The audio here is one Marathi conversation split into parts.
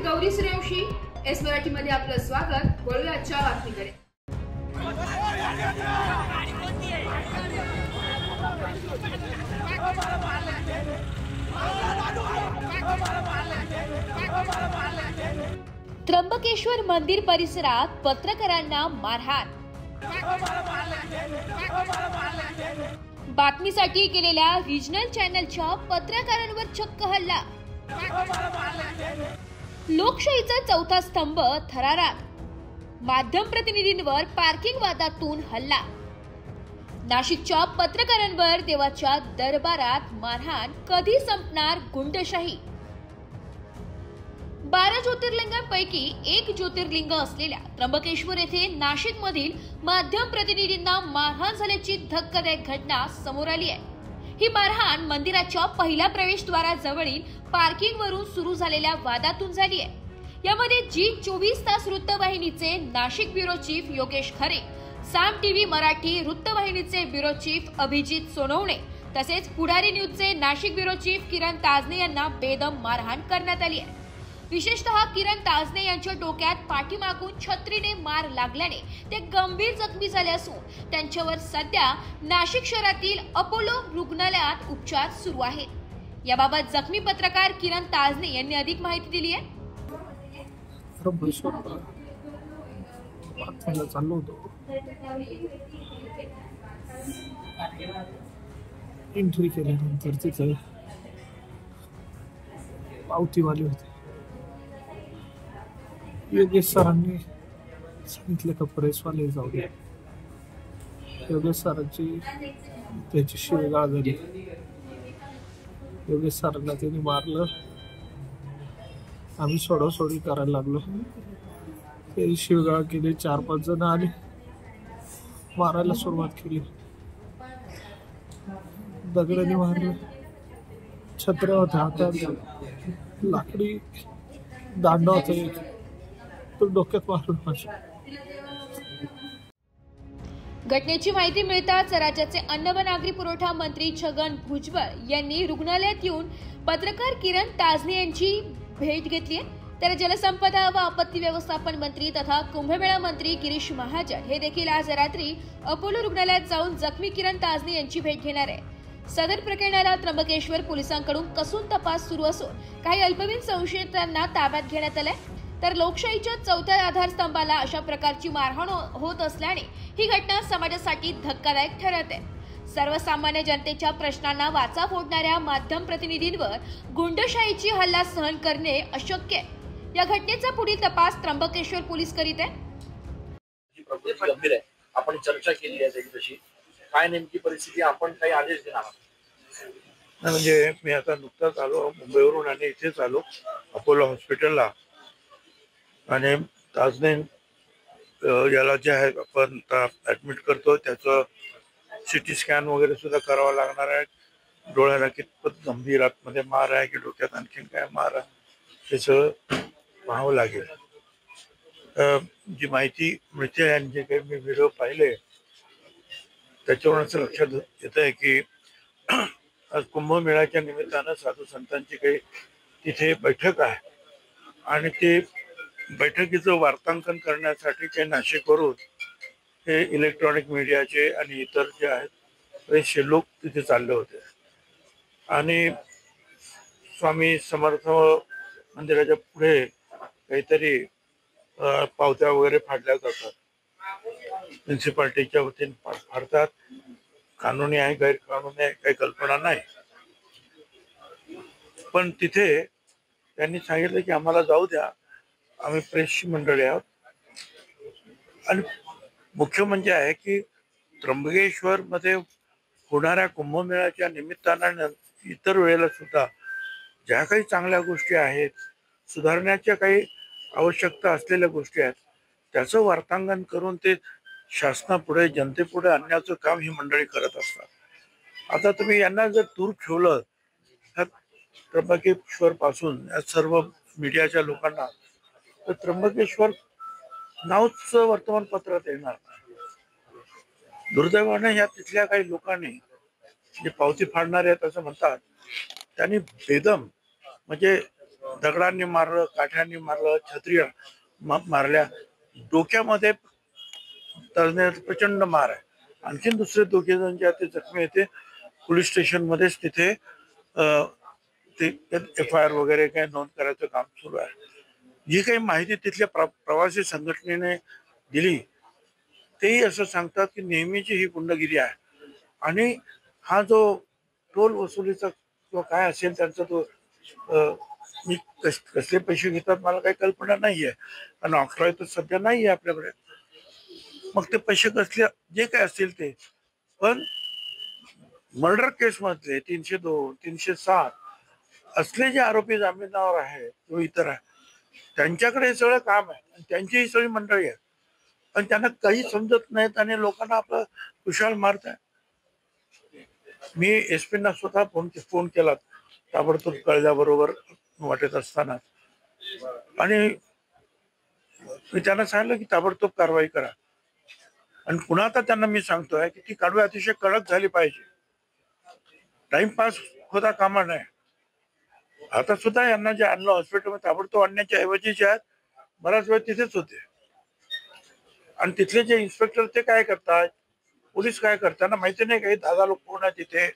गौरी सूर्यवंशी, एस मराठी मध्ये आपलं स्वागत। वळूया आजच्या बातमीकडे। त्र्यंबकेश्वर मंदिर परिसरात पत्रकारांना मारहाण। बातमीसाठी केलेल्या रिजनल चॅनलच्या पत्रकारांवर चक्क हल्ला। लोकशाहीचा चौथा स्तंभ थरारात। माध्यम प्रतिनिधींवर पार्किंग वादातून हल्ला। नाशिकच्या पत्रकारांवर देवाच्या दरबारात मारहाण। कधी संपणार गुंडशाही? 12 ज्योतिर्लिंगांपैकी एक ज्योतिर्लिंग असलेल्या त्र्यंबकेश्वर येथे नाशिकमधील माध्यम प्रतिनिधींना मारहाण झाल्याची धक्कादायक घटना समोर आली आहे। ही मारहाण मंदिराच्या पहिल्या प्रवेशद्वाराजवळील पार्किंगवरून सुरू झालेल्या वादातून झाली आहे। यामध्ये जी 24 तास वृत्तवाहिनीचे नाशिक ब्युरो चीफ योगेश खरे, साम टीव्ही मराठी वृत्तवाहिनीचे ब्युरो चीफ अभिजित सोनवणे तसेच पुढारी न्यूजचे नाशिक ब्युरो चीफ किरण ताजने यांना बेदम मारहाण करण्यात आली आहे। विशेषतः किरण ताजने यांच्या डोक्यात पाठीमागून छत्रीने मार लागल्याने ते गंभीर जखमी झाले असून त्यांच्यावर सध्या नाशिक शहरातील अपोलो रुग्णालयात उपचार सुरू आहेत। याबाबत जखमी पत्रकार किरण ताजने यांनी अधिक माहिती दिली आहे। एंट्री केल्यानंतर तिथे पावतीवाले होते। योगेश सरांनी सांगितलं का प्रेसवाले जाऊ द्या। योगेश सरांची त्याची शिवीगाळ झाली। योगेश सरांना त्यांनी मारलं। आम्ही सोडासोडी करायला लागलो। ते शिवीगाळ केली। 4-5 जण आले, मारायला सुरुवात केली। दगडाने मारलं। छत्र्या होत्या हातात, लाकडी दांडा होता, तो डोक्यात मारलं माझ्या। घटनेची माहिती मिळताच राज्याचे अन्न व नागरी पुरवठा मंत्री छगन भुजबळ यांनी रुग्णालयात येऊन पत्रकार किरण ताजने यांची भेट घेतली आहे। तर जलसंपदा व आपत्ती व्यवस्थापन मंत्री तथा कुंभमेळा मंत्री गिरीश महाजन हे देखील आज रात्री अपोलो रुग्णालयात जाऊन जखमी किरण ताजने यांची भेट घेणार आहे। सदर प्रकरणाला त्र्यंबकेश्वर पोलिसांकडून कसून तपास सुरू असून काही अल्पवयीन संशयितांना ताब्यात घेण्यात आले। तर लोकशाहीच्या चौथ्या आधारस्तंभाला अशा प्रकारची मारहाण होत असल्याने ही घटना समाजासाठी धक्कादायक ठरत आहे। सर्वसामान्य जनतेच्या प्रश्नांना वाचा फोडणाऱ्या माध्यम प्रतिनिधींवर गुंडशाहीची हल्ला सहन करणे अशक्य आहे। या घटनेचा पुढील तपास त्र्यंबकेश्वर पोलीस करीत आहे। गंभीर आहे, आपण चर्चा केली आहे त्याची काय नेमकी परिस्थिती, आपण काही आदेश देणार आहात? म्हणजे मी आता नुकताच आलो मुंबईवरून आणि इथेच आलो अपोलो हॉस्पिटलला। आणि ताजने याला जे आहे आपण ऍडमिट करतो त्याचं सिटी स्कॅन वगैरे सुद्धा करावं लागणार आहे। डोळ्याला कितपत गंभीर आतमध्ये मार आहे की डोक्यात आणखीन काय मार आहे हे सगळं पाहावं लागेल। जी माहिती मिळते आणि जे काही मी व्हिडिओ पाहिले त्याच्यावरून असं लक्षात येत आहे की आज कुंभमेळ्याच्या निमित्तानं साधू संतांची काही तिथे बैठक आहे आणि ते बैठकीचं वार्तांकन करण्यासाठी ते नाशिकवरून हे इलेक्ट्रॉनिक मीडियाचे आणि इतर जे आहेत बरेचसे लोक तिथे चालले होते आणि स्वामी समर्थ मंदिराच्या पुढे काहीतरी पावत्या वगैरे फाडल्या जातात। म्युन्सिपाल्टीच्या वतीने फाडतात। कानूनी आहे गैरकानूनी आहे काही कल्पना नाही, पण तिथे त्यांनी सांगितलं की आम्हाला जाऊ द्या, आम्ही प्रेसची मंडळी आहोत। आणि मुख्य म्हणजे आहे की त्र्यंबकेश्वर मध्ये होणाऱ्या कुंभमेळ्याच्या निमित्तानं इतर वेळेला सुद्धा ज्या काही चांगल्या गोष्टी आहेत, सुधारण्याच्या काही आवश्यकता असलेल्या गोष्टी आहेत, त्याचं वार्तांकन करून ते शासनापुढे जनतेपुढे आणण्याचं काम ही मंडळी करत असतात। आता तुम्ही यांना जर दूर ठेवलं त्र्यंबकेश्वर पासून या सर्व मीडियाच्या लोकांना, तर त्र्यंबकेश्वर नावच वर्तमानपत्रात येणार नाही। दुर्दैवाने या तिथल्या काही लोकांनी जे पावती फाडणारे आहेत असं म्हणतात त्यांनी बेदम म्हणजे दगडांनी मारलं, काठ्यांनी मारलं, छत्र्या मारल्या, डोक्यामध्ये तज्ञाचा प्रचंड मार आहे. आणखीन दुसरे 2 जण जे ते जखमी आहेत ते पोलीस स्टेशन मध्येच तिथे FIR वगैरे काही नोंद करायचं काम सुरू आहे. जी काही माहिती तिथल्या प्रवासी संघटनेने दिली तेही असं सांगतात की नेहमीची ही गुंडगिरी आहे आणि हा जो टोल वसुलीचा किंवा काय असेल त्यांचा तो मी कसले पैसे घेतात मला काही कल्पना नाही आहे, कारण ऑक्ट्रॉय तर सध्या नाही आहे आपल्याकडे. मग ते पैसे कसले जे काय असतील ते, पण मर्डर केस मधले 302, 307 असले जे आरोपी जामिनावर आहे किंवा इतर आहे त्यांच्याकडे हे सगळं काम आहे आणि त्यांची ही सगळी मंडळी आहे आणि त्यांना काही समजत नाहीत आणि लोकांना आपलं कुशाल मारत आहे. मी SP ना स्वतः फोन केला ताबडतोब कळल्याबरोबर वाटत असताना आणि मी त्यांना सांगितलं की ताबडतोब कारवाई करा आणि पुन्हा आता त्यांना मी सांगतोय की ती कारवाई अतिशय कडक झाली पाहिजे. टाइमपास होता कामा नये. आता सुद्धा यांना जे आणलं हॉस्पिटलमध्ये ताबडतोब आणण्याच्या ऐवजी जे आहेत बराच वेळ तिथेच होते आणि तिथले जे इन्स्पेक्टर ते काय करतात, पोलीस काय करतात त्यांना माहिती नाही काही 10 लोक कोण आहेत तिथे,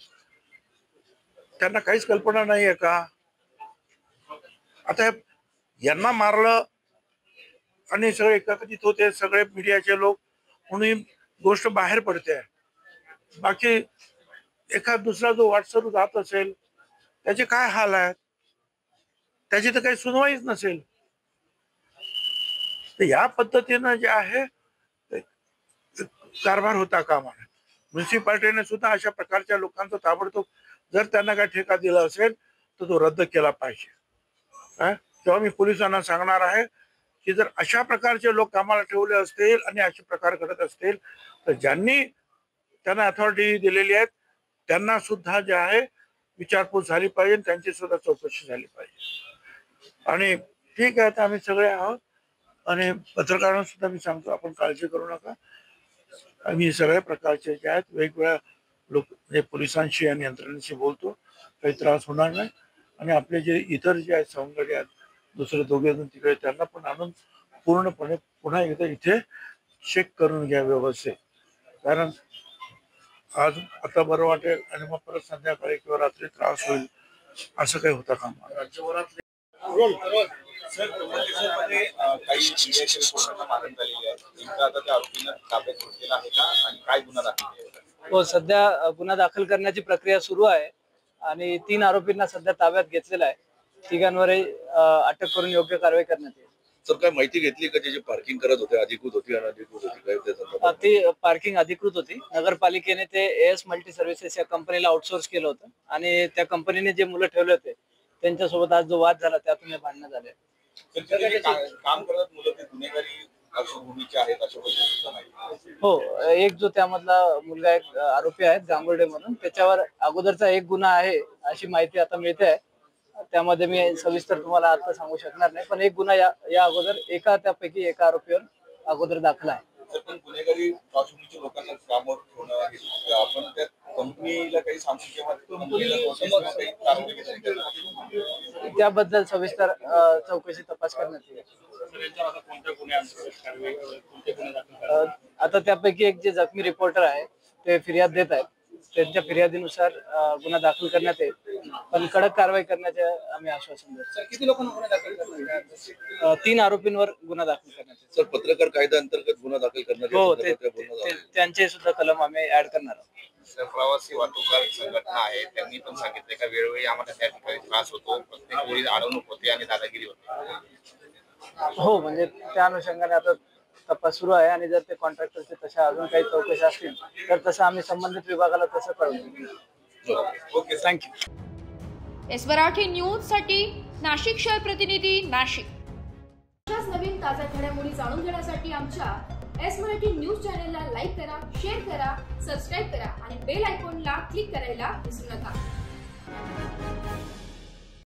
त्यांना काहीच कल्पना नाहीये का? आता यांना मारलं आणि सगळे एकत्रित होते सगळे मीडियाचे लोक म्हणून गोष्ट बाहेर पडते. बाकी एखाद दुसरा जो व्हॉट्सअप जात असेल त्याचे काय हाल आहेत, त्याची तर काही सुनवाईच नसेल. तर या पद्धतीनं जे आहे कारभार होता कामा नये. म्युन्सिपाल्टीने सुद्धा अशा प्रकारच्या लोकांचा ताबडतोब जर त्यांना काय ठेका दिला असेल तर तो रद्द केला पाहिजे. तेव्हा मी पोलिसांना सांगणार आहे की जर अशा प्रकारचे लोक कामाला ठेवले असतील आणि असे प्रकार घडत असतील तर ज्यांनी त्यांना अथॉरिटी दिलेली आहे त्यांना सुद्धा जे आहे विचारपूस झाली पाहिजे, त्यांची सुद्धा चौकशी झाली पाहिजे. आणि ठीक आहे तर आम्ही सगळे आहोत आणि पत्रकारांना सुद्धा मी सांगतो आपण काळजी करू नका. आम्ही सगळ्या प्रकारचे जे आहेत वेगवेगळ्या लोक म्हणजे पोलिसांशी आणि यंत्रणेशी बोलतो, काही त्रास होणार नाही आणि आपले जे इतर जे आहेत सवंगडी आहेत दुसरे 2 जण तिकडे त्यांना पण आणून पूर्णपणे पुन्हा एकदा इथे चेक करून घ्या व्यवस्थित, कारण आज आता बरं वाटेल आणि मग परत संध्याकाळी किंवा रात्री त्रास होईल असं काही होता कामा. राज्यभरात काही मारण झालेली आहे. नेमकं आता त्या आरोपींना ताब्यात घेतलेला आहे का आणि काय गुन्हा दाखल केला? हो, सध्या गुन्हा दाखल करण्याची प्रक्रिया सुरू आहे आणि 3 आरोपींना सध्या ताब्यात घेतलेला आहे. तिघांवरही अटक करून योग्य कारवाई करण्यात येईल. सर काय माहिती घेतली का जे पार्किंग करत होते अधिकृत होती अनधिकृत होती? ती पार्किंग अधिकृत होती. नगरपालिकेने ते AS मल्टी सर्व्हिसेस या कंपनीला आउटसोर्स केलं होतं आणि त्या कंपनीने जे मुलं ठेवले होते त्यांच्यासोबत आज जो वाद झाला त्यातून हे भांडणं झाले. काम करत मुलं ते गुन्हेगारी पार्श्वभूमीचे आहेत अशा पद्धतीचं? हो, एक जो त्यामधला मुलगा एक आरोपी आहे जांभुर्डे म्हणून, त्याच्यावर अगोदरचा एक गुन्हा आहे अशी माहिती आता मिळते आहे. त्यामध्ये मी सविस्तर तुम्हाला आता सांगू शकणार नाही, पण एक गुन्हा या अगोदर त्यापैकी एका आरोपीवर अगोदर दाखल आहे. पण गुन्हेगारी पार्श्वभूमीच्या लोकांना कामावर ठेवणं आपण त्या कंपनीला काही सांगू किंवा त्याबद्दल सविस्तर चौकशी तपास करण्यात येईल. आता त्यापैकी एक जे जखमी रिपोर्टर आहे ते फिर्याद देत आहेत, त्यांच्या फिर्यादीनुसार गुन्हा दाखल करण्यात येईल, पण कडक कारवाई करण्याचे आम्ही आश्वासन देतो. किती लोकांना गुन्हा दाखल करण्यात? 3 आरोपींवर गुन्हा दाखल करण्यात येईल. सर पत्रकार कायदा अंतर्गत गुन्हा दाखल करण्यात हो, त्यांचे सुद्धा कलम आम्ही ऍड करणार आहोत. सर प्रवासी वाहतूकदार संघटना आहे त्यांनी पण सांगितलं का वेळोवेळी आम्हाला त्या ठिकाणी त्रास होतो, प्रत्येक वेळी अडवणूक होते आणि दादागिरी होते. हो, म्हणजे त्या अनुषंगाने आता तपास सुरू आहे आणि जर ते कॉन्ट्रॅक्टरचे तशा अजून काही चौकशी असतील तर तसं आम्ही संबंधित विभागाला तसं कळवू. Okay, thank you. S Marathi news साठी नाशिक शहर प्रतिनिधी नाशिक. अशाच नवीन ताज्या घडामोडी जाणून घेण्यासाठी आमच्या एस मराठी न्यूज चॅनलला लाईक करा, शेअर करा, सबस्क्राईब करा आणि बेल आयकॉनला क्लिक करायला विसरू नका.